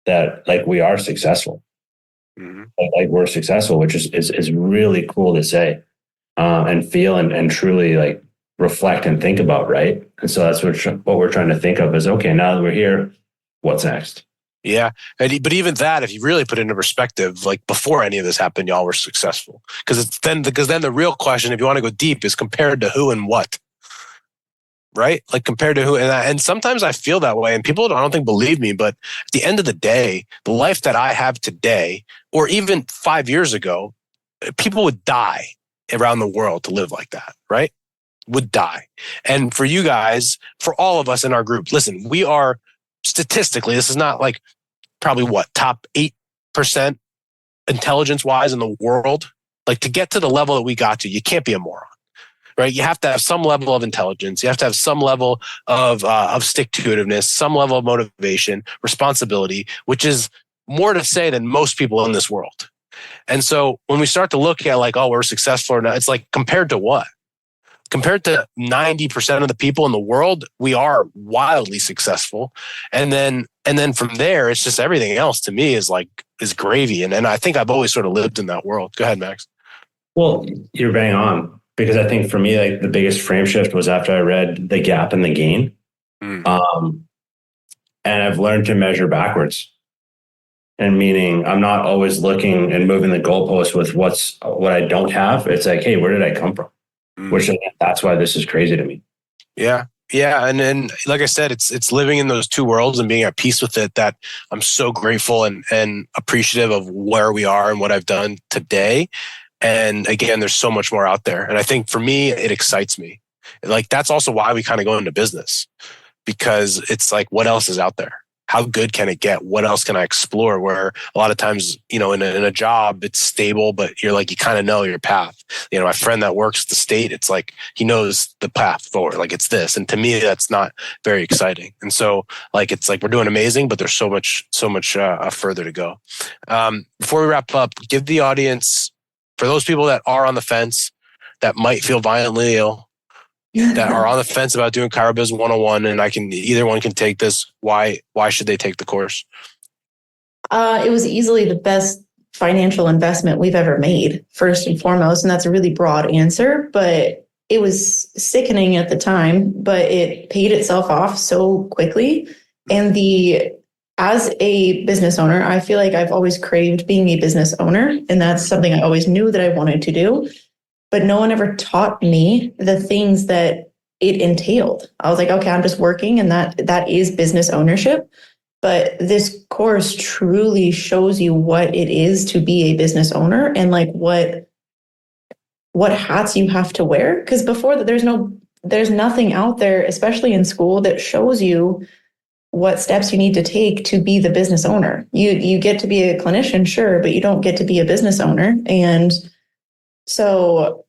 that like we are successful. Mm-hmm. Like we're successful, which is really cool to say and feel and truly like reflect and think about, right? And so that's what we're trying to think of is, okay, now that we're here, what's next? Yeah. But even that, if you really put it into perspective, like before any of this happened, y'all were successful. Because then the real question, if you want to go deep, is compared to who and what, right? Like compared to who. And sometimes I feel that way, and people I don't think believe me, but at the end of the day, the life that I have today, or even 5 years ago, people would die around the world to live like that, right? Would die. And for you guys, for all of us in our group, listen, we are statistically, this is not like probably top 8% intelligence wise in the world. Like to get to the level that we got to, you can't be a moron, right? You have to have some level of intelligence. You have to have some level of stick-to-itiveness, some level of motivation, responsibility, which is more to say than most people in this world. And so when we start to look at like, oh, we're successful or not, it's like compared to what? Compared to 90% of the people in the world, we are wildly successful. And then from there, it's just everything else to me is gravy. And I think I've always sort of lived in that world. Go ahead, Max. Well, you're bang on, because I think for me, like the biggest frame shift was after I read The Gap and the Gain. And I've learned to measure backwards. And meaning I'm not always looking and moving the goalpost with what I don't have. It's like, hey, where did I come from? Which that's why this is crazy to me. Yeah. Yeah. And then, like I said, it's living in those two worlds and being at peace with it that I'm so grateful and appreciative of where we are and what I've done today. And again, there's so much more out there. And I think for me, it excites me. Like, that's also why we kind of go into business, because it's like, what else is out there? how good can it get? What else can I explore? Where a lot of times, in a job, it's stable, but you're like, you kind of know your path. My friend that works at the state, it's like, he knows the path forward. Like, it's this. And to me, that's not very exciting. And so like, it's like, we're doing amazing, but there's so much further to go. Before we wrap up, give the audience, for those people that are on the fence, that might feel violently ill, that are on the fence about doing ChiroBiz 101, and either one can take this. Why should they take the course? It was easily the best financial investment we've ever made, first and foremost. And that's a really broad answer, but it was sickening at the time, but it paid itself off so quickly. And as a business owner, I feel like I've always craved being a business owner. And that's something I always knew that I wanted to do. But no one ever taught me the things that it entailed. I was like, okay, I'm just working, and that is business ownership. But this course truly shows you what it is to be a business owner, and like what hats you have to wear. Because before that, there's nothing out there, especially in school, that shows you what steps you need to take to be the business owner. You get to be a clinician, sure, but you don't get to be a business owner. And so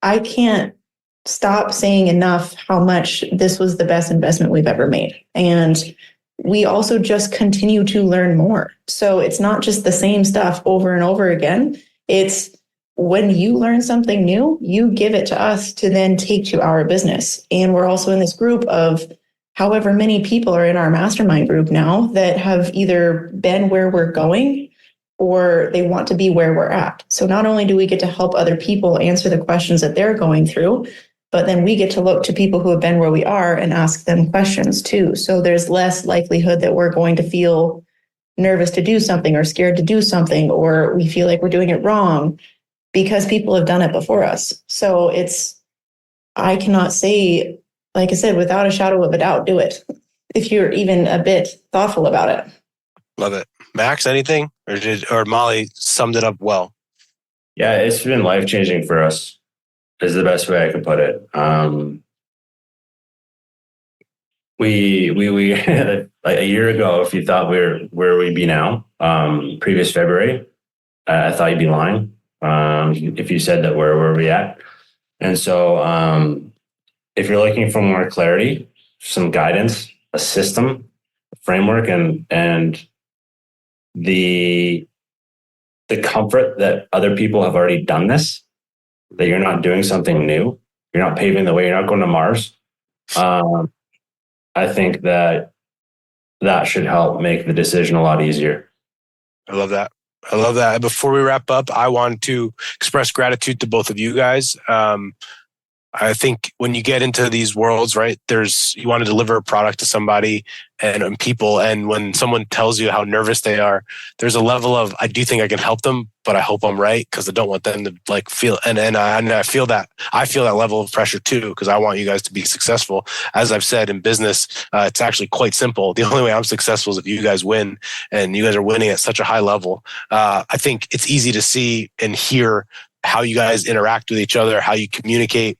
I can't stop saying enough how much this was the best investment we've ever made. And we also just continue to learn more. So it's not just the same stuff over and over again. It's when you learn something new, you give it to us to then take to our business. And we're also in this group of however many people are in our mastermind group now that have either been where we're going or they want to be where we're at. So not only do we get to help other people answer the questions that they're going through, but then we get to look to people who have been where we are and ask them questions too. So there's less likelihood that we're going to feel nervous to do something or scared to do something, or we feel like we're doing it wrong because people have done it before us. So I cannot say, like I said, without a shadow of a doubt, do it if you're even a bit thoughtful about it. Love it. Max, anything? Or Molly summed it up well? Yeah, it's been life-changing for us, is the best way I could put it. We like a year ago, if you thought we're where we'd be now, previous February, I thought you'd be lying. If you said that where we at. And so if you're looking for more clarity, some guidance, a system, a framework, and the comfort that other people have already done this, that you're not doing something new, you're not paving the way, you're not going to Mars. I think that should help make the decision a lot easier. I love that. Before we wrap up, I want to express gratitude to both of you guys. I think when you get into these worlds, right, you want to deliver a product to somebody and people. And when someone tells you how nervous they are, there's a level of, I do think I can help them, but I hope I'm right, because I don't want them to like feel, and I feel that level of pressure too, because I want you guys to be successful. As I've said, in business, it's actually quite simple. The only way I'm successful is if you guys win, and you guys are winning at such a high level. I think it's easy to see and hear how you guys interact with each other, how you communicate,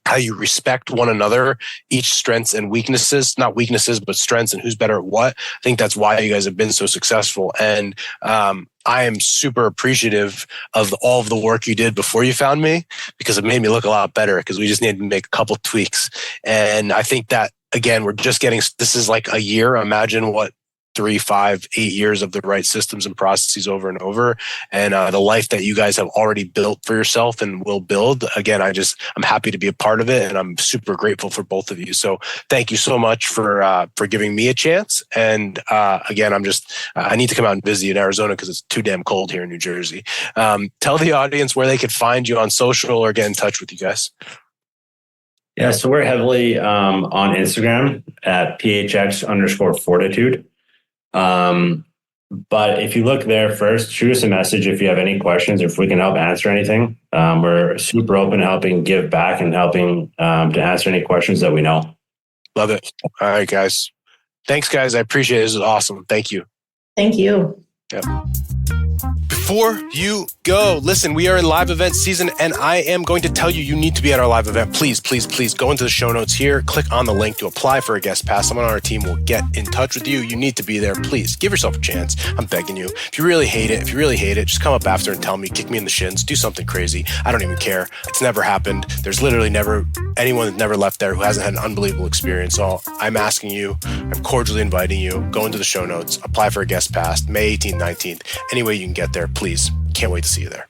how you respect one another, each strengths and weaknesses, not weaknesses, but strengths, and who's better at what. I think that's why you guys have been so successful. And I am super appreciative of all of the work you did before you found me, because it made me look a lot better, because we just needed to make a couple tweaks. And I think that, again, we're just getting, this is like a year. Imagine what 3, 5, 8 years of the right systems and processes over and over, and the life that you guys have already built for yourself and will build. Again, I'm happy to be a part of it, and I'm super grateful for both of you. So thank you so much for giving me a chance. And again, I need to come out and visit you in Arizona, because it's too damn cold here in New Jersey. Tell the audience where they could find you on social or get in touch with you guys. Yeah, so we're heavily on Instagram at PHX_fortitude. But if you look there first, shoot us a message if you have any questions, or if we can help answer anything. We're super open to helping give back and helping to answer any questions that we know. Love it. All right, guys. Thanks, guys. I appreciate it. This is awesome. Thank you. Thank you. Yep. before you go, listen, we are in live event season, and I am going to tell you, you need to be at our live event. Please, please, please go into the show notes here, click on the link to apply for a guest pass. Someone on our team will get in touch with you. You need to be there. Please give yourself a chance. I'm begging you. If you really hate it, just come up after and tell me, kick me in the shins, do something crazy. I don't even care. It's never happened. There's literally never anyone that never left there who hasn't had an unbelievable experience. So I'm asking you, I'm cordially inviting you, go into the show notes, apply for a guest pass, May 18th, 19th. Any way you can get there, please. Can't wait to see you there.